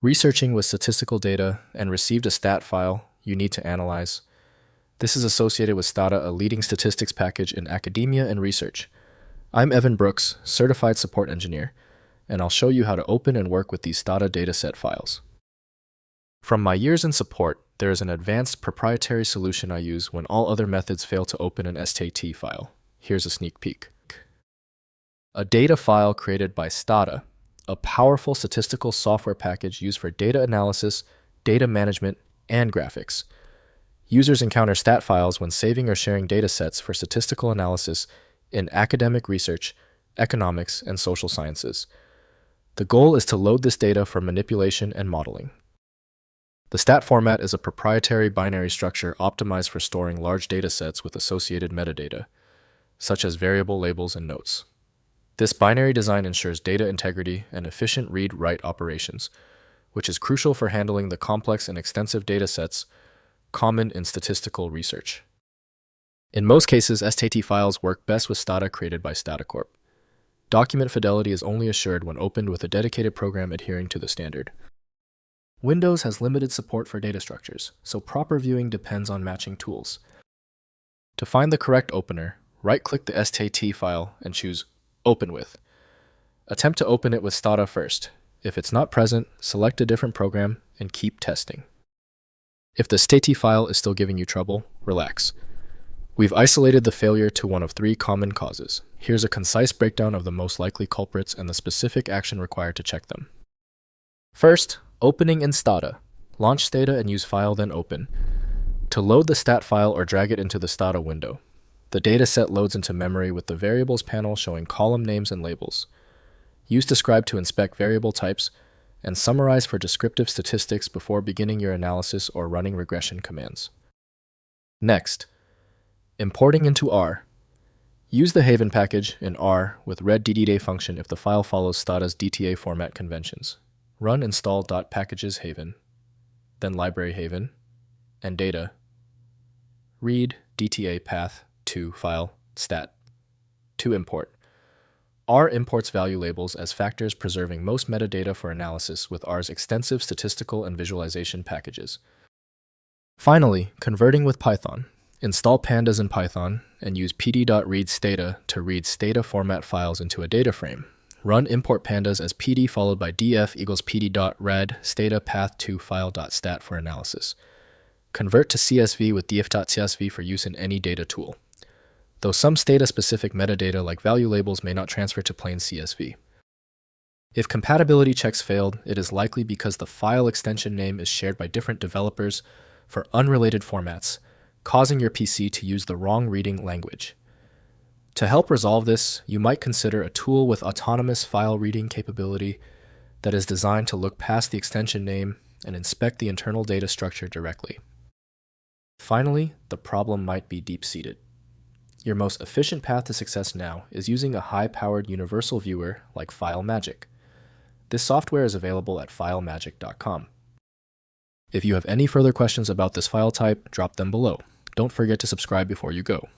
Researching with statistical data and received a stat file you need to analyze. This is associated with Stata, a leading statistics package in academia and research. I'm Evan Brooks, Certified Support Engineer, and I'll show you how to open and work with these Stata Dataset files. From my years in support, there is an advanced proprietary solution I use when all other methods fail to open an STT file. Here's a sneak peek. A data file created by Stata, a powerful statistical software package used for data analysis, data management, and graphics. Users encounter stat files when saving or sharing datasets for statistical analysis in academic research, economics, and social sciences. The goal is to load this data for manipulation and modeling. The stat format is a proprietary binary structure optimized for storing large datasets with associated metadata, such as variable labels and notes. This binary design ensures data integrity and efficient read-write operations, which is crucial for handling the complex and extensive datasets common in statistical research. In most cases, STT files work best with Stata created by StataCorp. Document fidelity is only assured when opened with a dedicated program adhering to the standard. Windows has limited support for data structures, so proper viewing depends on matching tools. To find the correct opener, right-click the STT file and choose Open With. Attempt to open it with Stata first. If it's not present, select a different program and keep testing. If the STT file is still giving you trouble, relax. We've isolated the failure to one of 3 common causes. Here's a concise breakdown of the most likely culprits and the specific action required to check them. First, opening in Stata. Launch Stata and use File then Open. To load the stat file or drag it into the Stata window. The dataset loads into memory with the Variables panel showing column names and labels. Use Describe to inspect variable types, and Summarize for descriptive statistics before beginning your analysis or running regression commands. Next, importing into R. Use the Haven package in R with reddda function if the file follows Stata's DTA format conventions. Run install.packages Haven, then library Haven, and data. Read DTA path to file stat to import. R imports value labels as factors preserving most metadata for analysis with R's extensive statistical and visualization packages. Finally, converting with Python. Install pandas in Python and use pd.readStata to read stata format files into a data frame. Run import pandas as pd followed by df equals pd.read stata path to file.stat for analysis. Convert to CSV with df.csv for use in any data tool, though some Stata-specific metadata like value labels may not transfer to plain CSV. If compatibility checks failed, it is likely because the file extension name is shared by different developers for unrelated formats, causing your PC to use the wrong reading language. To help resolve this, you might consider a tool with autonomous file reading capability that is designed to look past the extension name and inspect the internal data structure directly. Finally, the problem might be deep-seated. Your most efficient path to success now is using a high-powered universal viewer like FileMagick. This software is available at filemagick.com. If you have any further questions about this file type, drop them below. Don't forget to subscribe before you go.